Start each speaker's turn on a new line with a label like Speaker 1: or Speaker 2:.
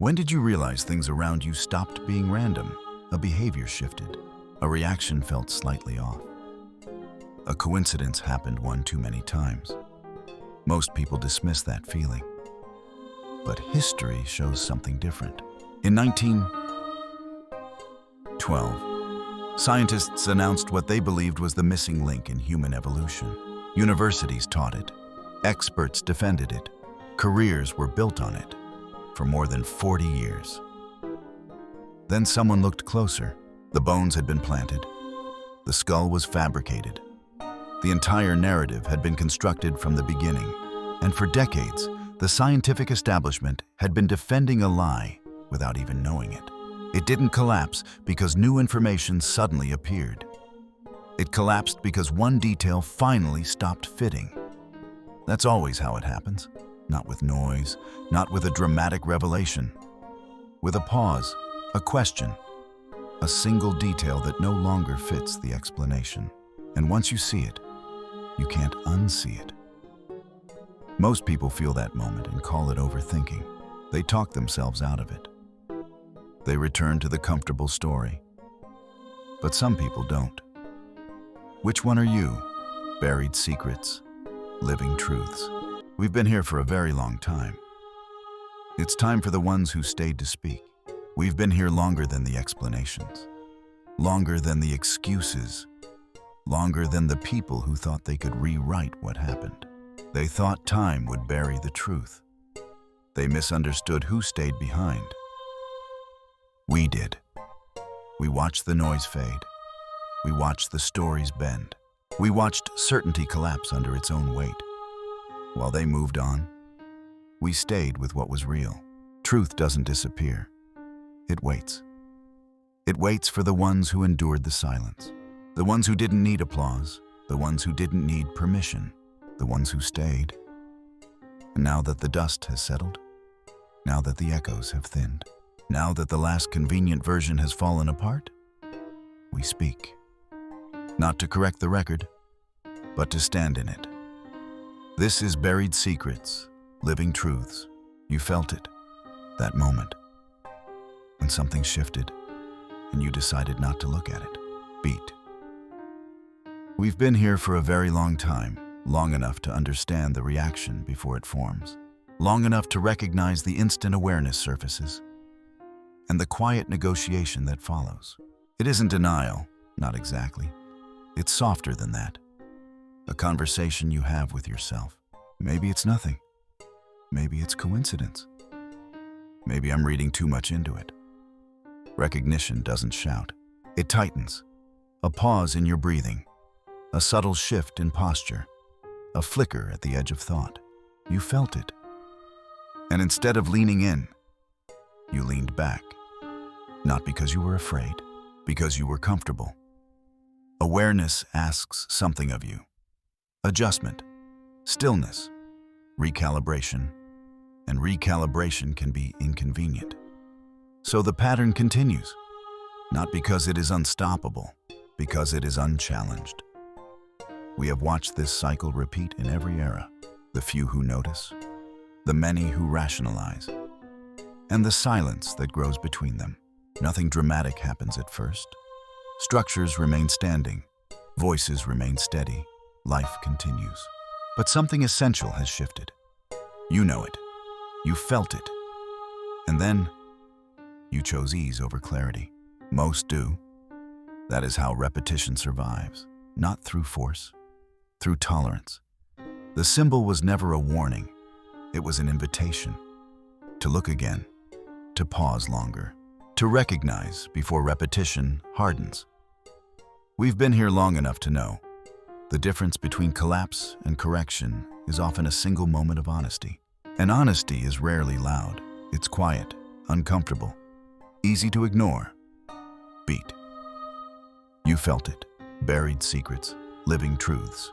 Speaker 1: When did you realize things around you stopped being random? A behavior shifted. A reaction felt slightly off. A coincidence happened one too many times. Most people dismiss that feeling. But history shows something different. In 1912, scientists announced what they believed was the missing link in human evolution. Universities taught it. Experts defended it. Careers were built on it for more than 40 years. Then someone looked closer. The bones had been planted. The skull was fabricated. The entire narrative had been constructed from the beginning. And for decades, the scientific establishment had been defending a lie without even knowing it. It didn't collapse because new information suddenly appeared. It collapsed because one detail finally stopped fitting. That's always how it happens. Not with noise, not with a dramatic revelation. With a pause, a question, a single detail that no longer fits the explanation. And once you see it, you can't unsee it. Most people feel that moment and call it overthinking. They talk themselves out of it. They return to the comfortable story. But some people don't. Which one are you? Buried secrets, living truths. We've been here for a very long time. It's time for the ones who stayed to speak. We've been here longer than the explanations, longer than the excuses, longer than the people who thought they could rewrite what happened. They thought time would bury the truth. They misunderstood who stayed behind. We did. We watched the noise fade. We watched the stories bend. We watched certainty collapse under its own weight. While they moved on, we stayed with what was real. Truth doesn't disappear. It waits. It waits for the ones who endured the silence, the ones who didn't need applause, the ones who didn't need permission, the ones who stayed. And now that the dust has settled, now that the echoes have thinned, now that the last convenient version has fallen apart, we speak. Not to correct the record, but to stand in it. This is Buried Secrets, Living Truths. You felt it, that moment, when something shifted and you decided not to look at it. Beat. We've been here for a very long time, long enough to understand the reaction before it forms, long enough to recognize the instant awareness surfaces, and the quiet negotiation that follows. It isn't denial, not exactly. It's softer than that. A conversation you have with yourself. Maybe it's nothing. Maybe it's coincidence. Maybe I'm reading too much into it. Recognition doesn't shout. It tightens. A pause in your breathing. A subtle shift in posture. A flicker at the edge of thought. You felt it. And instead of leaning in, you leaned back. Not because you were afraid, because you were comfortable. Awareness asks something of you. Adjustment, stillness, recalibration, and recalibration can be inconvenient. So the pattern continues, not because it is unstoppable, because it is unchallenged. We have watched this cycle repeat in every era. The few who notice, the many who rationalize, and the silence that grows between them. Nothing dramatic happens at first. Structures remain standing, voices remain steady, life continues. But something essential has shifted. You know it, you felt it, and then you chose ease over clarity. Most do. That is how repetition survives, not through force, through tolerance. The symbol was never a warning, it was an invitation to look again, to pause longer, to recognize before repetition hardens. We've been here long enough to know the difference between collapse and correction is often a single moment of honesty. And honesty is rarely loud. It's quiet, uncomfortable, easy to ignore. Beat. You felt it. Buried secrets, living truths.